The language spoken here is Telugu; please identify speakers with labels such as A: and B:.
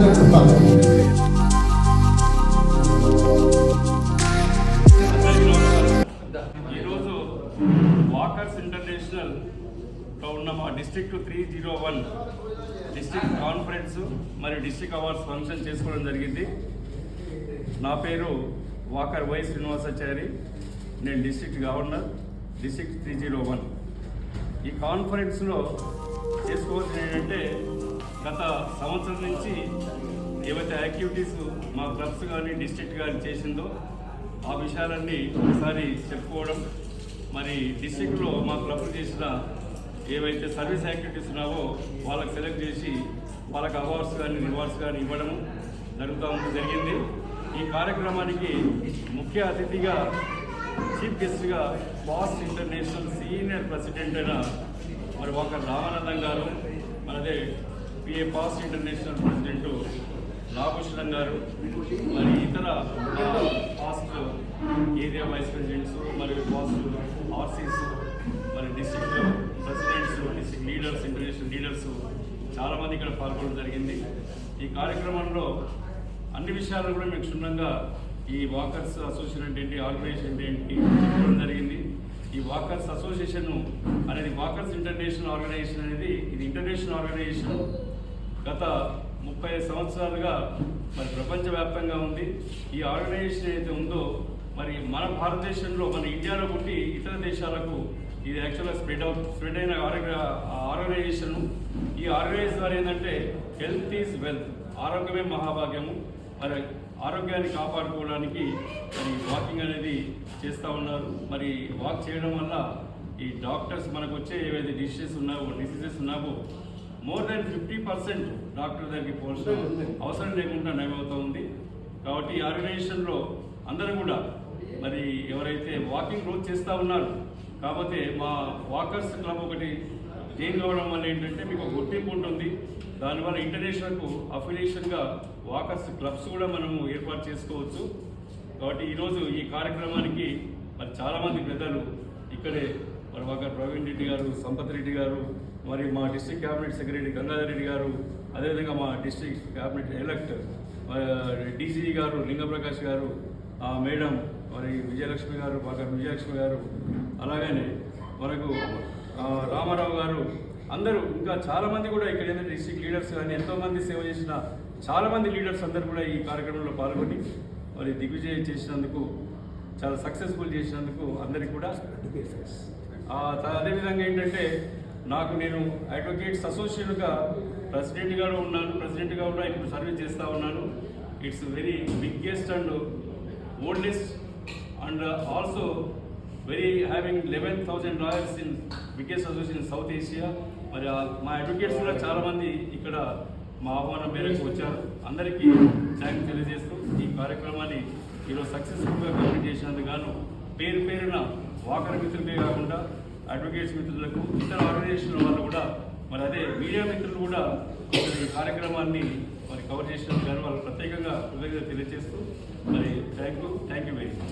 A: చెప్పాలి.
B: ఈరోజు వాకర్స్ ఇంటర్నేషనల్ ఉన్న మా డిస్ట్రిక్ట్ 301 డిస్ట్రిక్ట్ కాన్ఫరెన్స్ మరియు డిస్ట్రిక్ట్ అవార్డ్స్ ఫంక్షన్ చేసుకోవడం జరిగింది. నా పేరు వాకర్ వై శ్రీనివాసాచారి, నేను డిస్ట్రిక్ట్ గవర్నర్, డిస్ట్రిక్ట్ 301. ఈ కాన్ఫరెన్స్లో చేసుకోవాల్సింది ఏంటంటే, గత సంవత్సరం నుంచి ఏవైతే యాక్టివిటీస్ మా క్లబ్స్ కానీ డిస్ట్రిక్ట్ కానీ చేసిందో ఆ విషయాలన్నీ ఒకసారి చెప్పుకోవడం, మరి డిస్ట్రిక్ట్లో మా క్లబ్లు చేసిన ఏవైతే సర్వీస్ యాక్టివిటీస్ ఉన్నావో వాళ్ళకి సెలెక్ట్ చేసి వాళ్ళకి అవార్డ్స్ కానీ రివార్డ్స్ కానీ ఇవ్వడం జరిగింది. ఈ కార్యక్రమానికి ముఖ్య అతిథిగా చీఫ్ గెస్ట్గా పాస్ ఇంటర్నేషనల్ సీనియర్ ప్రెసిడెంట్ అయిన మరి వాకర్ రామానందం గారు, మనదే PA past international president Ramakrishnan garu, మరి ఇతర పాస్ట్ ఏరియా వైస్ ప్రెసిడెంట్స్ మరియు పాస్ట్ ఆర్సీస్, మరి district presidents, district leaders, international leaders చాలామంది ఇక్కడ పాల్గొనడం జరిగింది. ఈ కార్యక్రమంలో అన్ని విషయాలు కూడా మీకు క్షుణ్ణంగా ఈ వాకర్స్ అసోసియేషన్ ఏంటి, ఆర్గనైజేషన్ ఏంటి చెప్పడం జరిగింది. ఈ వాకర్స్ అసోసియేషన్ అనేది వాకర్స్ ఇంటర్నేషనల్ ఆర్గనైజేషన్ అనేది ఇది ఇంటర్నేషనల్ ఆర్గనైజేషన్. గత 30 సంవత్సరాలుగా మరి ప్రపంచవ్యాప్తంగా ఉంది. ఈ ఆర్గనైజేషన్ ఏదైతే ఉందో మరి మన భారతదేశంలో, మన ఇండియాలో పుట్టి ఇతర దేశాలకు ఇది యాక్చువల్గా స్ప్రెడ్ అయిన ఆర్గనైజేషన్. ఈ ఆర్గనైజేషన్ ద్వారా ఏంటంటే హెల్త్ ఈజ్ వెల్త్, ఆరోగ్యమే మహాభాగ్యము. మరి ఆరోగ్యాన్ని కాపాడుకోవడానికి మరి వాకింగ్ అనేది చేస్తూ ఉన్నారు. మరి వాక్ చేయడం వల్ల ఈ డాక్టర్స్ మనకు వచ్చే ఏవైతే డిసీజెస్ ఉన్నావో మోర్ దాన్ 50% డాక్టర్ దగ్గరికి పోల్సిన అవసరం లేకుండా నయమవుతూ ఉంది. కాబట్టి ఈ ఆర్గనైజేషన్లో అందరూ కూడా మరి ఎవరైతే వాకింగ్ రోజు చేస్తూ ఉన్నారు, కాకపోతే మా వాకర్స్ క్లబ్ ఒకటి జైన్ కావడం వల్ల ఏంటంటే మీకు గుర్తింపు ఉంటుంది. దానివల్ల ఇంటర్నేషనల్కు అఫిలియేషన్గా వాకర్స్ క్లబ్స్ కూడా మనము ఏర్పాటు చేసుకోవచ్చు. కాబట్టి ఈరోజు ఈ కార్యక్రమానికి మరి చాలామంది పెద్దలు ఇక్కడే మరి వాకర్ ప్రవీణ్ రెడ్డి గారు, సంపత్ రెడ్డి గారు, మరి మా district cabinet secretary Gangadhar Reddy గారు, అదేవిధంగా మా డిస్ట్రిక్ట్ క్యాబినెట్ ఎలక్ట్ డీజీ గారు లింగప్రకాష్ గారు, మేడం మరి విజయలక్ష్మి గారు, వాకర్ విజయలక్ష్మి గారు, అలాగనే మనకు రామారావు గారు, అందరూ ఇంకా చాలామంది కూడా ఇక్కడ ఏంటంటే డిస్ట్రిక్ట్ లీడర్స్ కానీ ఎంతోమంది సేవ చేసిన చాలామంది లీడర్స్ అందరూ కూడా ఈ కార్యక్రమంలో పాల్గొని మరి దిగ్విజయం చేసినందుకు, చాలా సక్సెస్ఫుల్ చేసినందుకు అందరికీ కూడా అదేవిధంగా ఏంటంటే నేను అడ్వకేట్స్ అసోసియేషన్గా ప్రెసిడెంట్గా కూడా ఇప్పుడు సర్వీస్ చేస్తూ ఉన్నాను. It's very biggest and oldest and also very having 11,000 lawyers in biggest association in south Asia. మరి మా అడ్వకేట్స్ కూడా చాలామంది ఇక్కడ మా ఆహ్వానం మేరకు వచ్చారు. అందరికీ థ్యాంక్స్ తెలియజేస్తూ ఈ కార్యక్రమాన్ని ఈరోజు సక్సెస్ఫుల్గా కంప్లీట్ చేసినందుకు గాను పేరున వాకర్ మిత్రులకే కాకుండా అడ్వకేట్స్ మిత్రులకు, ఇతర ఆర్గనైజేషన్ వాళ్ళు కూడా, మరి అదే మీడియా మిత్రులు కూడా ఈ కార్యక్రమాన్ని మరి కవర్ చేసినందుకు గాను వాళ్ళు ప్రత్యేకంగా కృతజ్ఞతలు తెలియజేస్తూ మరి థ్యాంక్ యూ వెరీ మచ్.